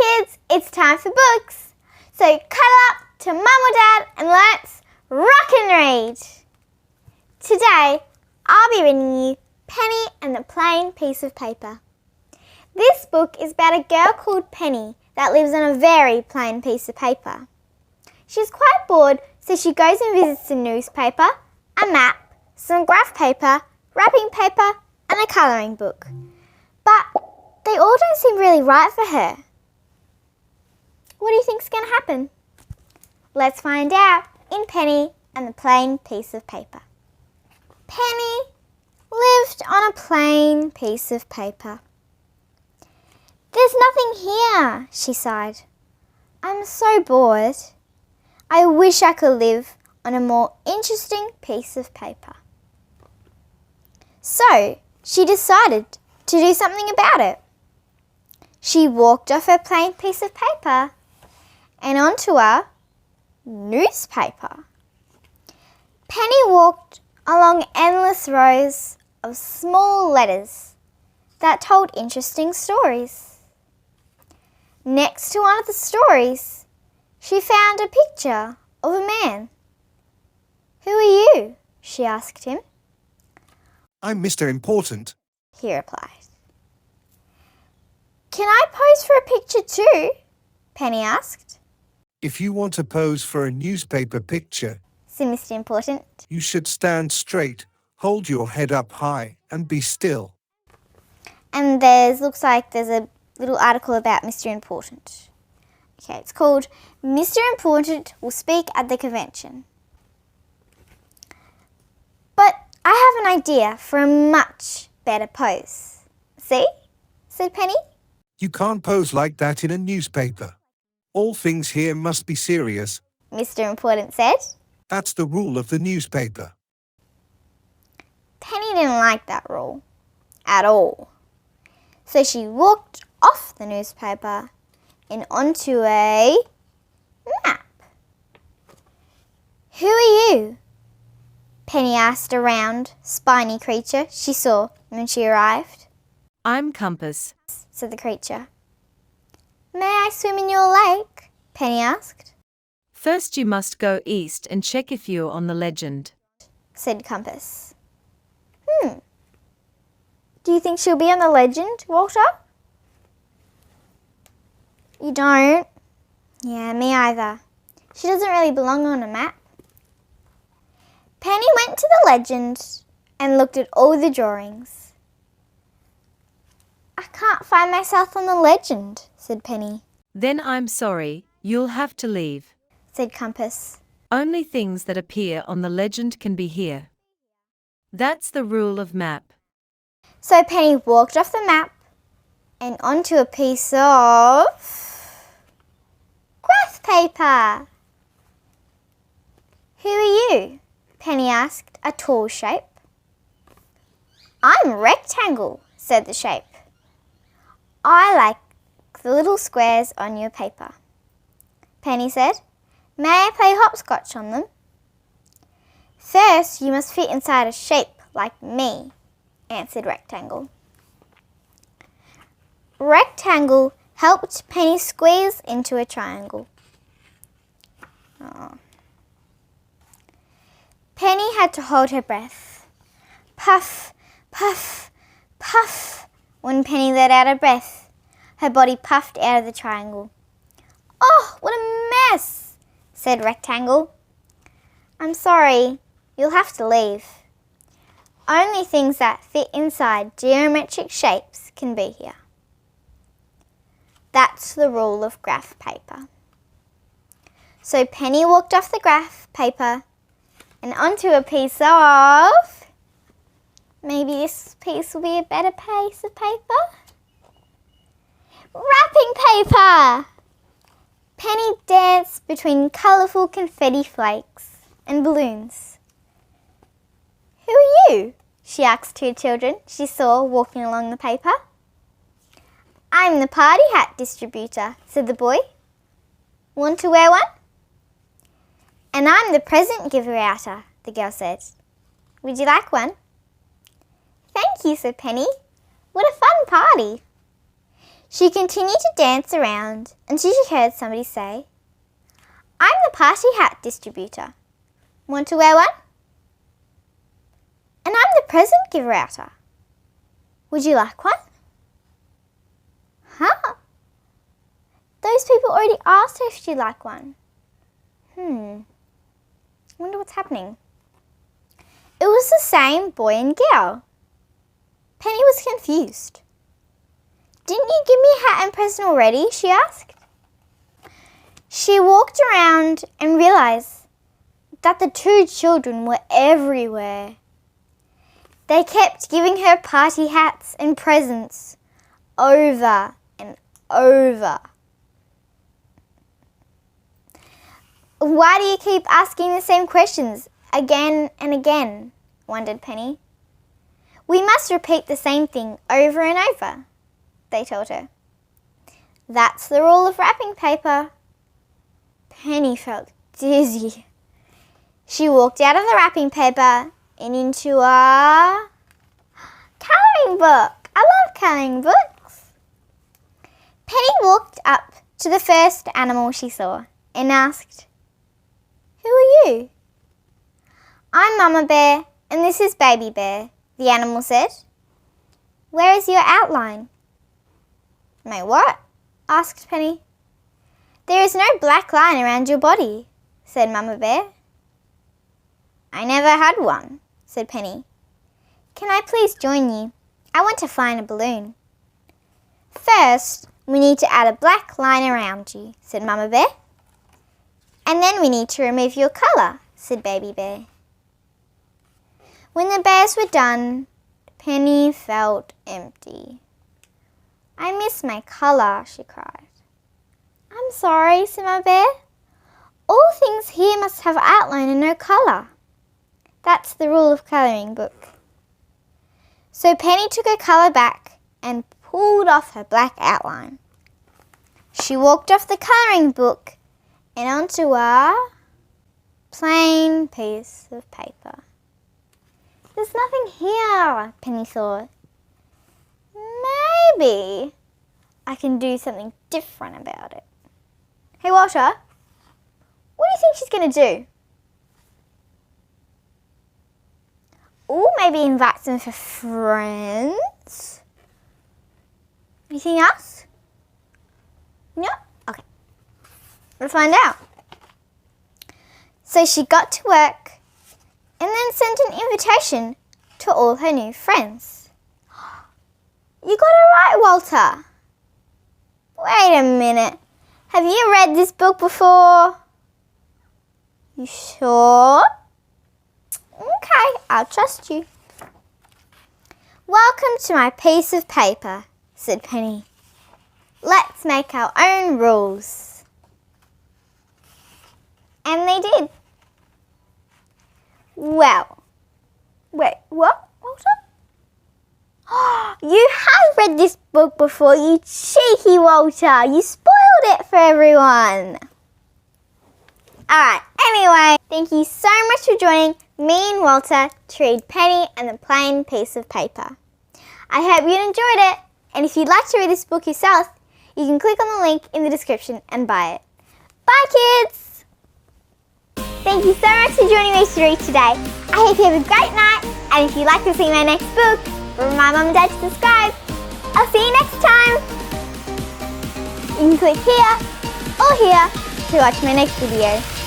kids, it's time for books. So cuddle up to Mum or Dad and let's rock and read. Today, I'll be reading you Penny and the Plain Piece of Paper. This book is about a girl called Penny that lives on a very plain piece of paper. She's quite bored, so she goes and visits a newspaper, a map, some graph paper, wrapping paper and a colouring book. But they all don't seem really right for her. What do you think's going to happen? Let's find out in Penny and the Plain Piece of Paper. Penny lived on a plain piece of paper. "There's nothing here," she sighed. "I'm so bored. I wish I could live on a more interesting piece of paper." So she decided to do something about it. She walked off her plain piece of paper and onto a newspaper. Penny walked along endless rows of small letters that told interesting stories. Next to one of the stories, she found a picture of a man. "Who are you?" she asked him. "I'm Mr. Important," he replied. "Can I pose for a picture too?" Penny asked. "If you want to pose for a newspaper picture," said Mr. Important, "you should stand straight, hold your head up high and be still." and looks like there's a little article about Mr. Important. Okay, it's called Mr. Important Will Speak at the Convention. "But I have an idea for a much better pose." "See?" said Penny. "You can't pose like that in a newspaper. All things here must be serious. Mr. Important said. That's the rule of the newspaper." Penny didn't like that rule at all. So she walked off the newspaper and onto a map. "Who are you?" Penny asked a round, spiny creature she saw when she arrived. "I'm Compass," said the creature. "May I swim in your lake?" Penny asked. "First you must go east and check if you're on the legend," said Compass. Do you think she'll be on the legend, Walter? You don't? Yeah, me either. She doesn't really belong on a map. Penny went to the legend and looked at all the drawings. "I can't find myself on the legend," said Penny. "Then I'm sorry, you'll have to leave," said Compass. "Only things that appear on the legend can be here. That's the rule of map." So Penny walked off the map and onto a piece of graph paper. "Who are you?" Penny asked a tall shape. "I'm Rectangle," said the shape. "I like the little squares on your paper." Penny said, "May I play hopscotch on them?" "First, you must fit inside a shape like me," answered Rectangle. Rectangle helped Penny squeeze into a triangle. Oh. Penny had to hold her breath. Puff, puff, puff. When Penny let out her breath, her body puffed out of the triangle. "Oh, what a mess," said Rectangle. "I'm sorry, you'll have to leave. Only things that fit inside geometric shapes can be here." That's the rule of graph paper. So Penny walked off the graph paper and onto a piece of... Maybe this piece will be a better piece of paper? Wrapping paper! Penny danced between colourful confetti flakes and balloons. "Who are you?" she asked two children she saw walking along the paper. "I'm the party hat distributor," said the boy. "Want to wear one?" "And I'm the present giver outer," the girl said. "Would you like one?" "Thank you," said Penny. "What a fun party." She continued to dance around until she heard somebody say, "I'm the party hat distributor. Want to wear one? And I'm the present giver outer. Would you like one?" Huh? Those people already asked her if she'd like one. Wonder what's happening. It was the same boy and girl. Penny was confused. "Didn't you give me a hat and present already?" she asked. She walked around and realized that the two children were everywhere. They kept giving her party hats and presents over and over. "Why do you keep asking the same questions again and again?" wondered Penny. "We must repeat the same thing over and over," they told her. "That's the rule of wrapping paper." Penny felt dizzy. She walked out of the wrapping paper and into a colouring book. I love colouring books. Penny walked up to the first animal she saw and asked, "Who are you?" "I'm Mama Bear and this is Baby Bear," the animal said. "Where is your outline?" "My what?" asked Penny. "There is no black line around your body," said Mama Bear. "I never had one," said Penny. "Can I please join you? I want to fly in a balloon." "First, we need to add a black line around you," said Mama Bear. "And then we need to remove your colour," said Baby Bear. When the bears were done, Penny felt empty. "I miss my colour," she cried. "I'm sorry," said Mama Bear. "All things here must have outline and no colour. That's the rule of colouring book." So Penny took her colour back and pulled off her black outline. She walked off the colouring book and onto a plain piece of paper. "There's nothing here," Penny thought. "Maybe I can do something different about it." "Hey Walter, what do you think she's going to do?" "Or maybe invite some of her friends." "Anything else?" "No? Okay. We'll find out." So she got to work and then sent an invitation to all her new friends. "You got it right, Walter." "Wait a minute. Have you read this book before?" "You sure?" "Okay, I'll trust you." "Welcome to my piece of paper," said Penny. "Let's make our own rules." And they did. Well, wait, what, Walter? You have read this book before, you cheeky Walter. You spoiled it for everyone. Alright, anyway, thank you so much for joining me and Walter to read Penny and the Plain Piece of Paper. I hope you enjoyed it, and if you'd like to read this book yourself, you can click on the link in the description and buy it. Bye kids! Thank you so much for joining me to read today. I hope you have a great night, and if you'd like to see my next book, remind Mum and Dad to subscribe. I'll see you next time. You can click here or here to watch my next video.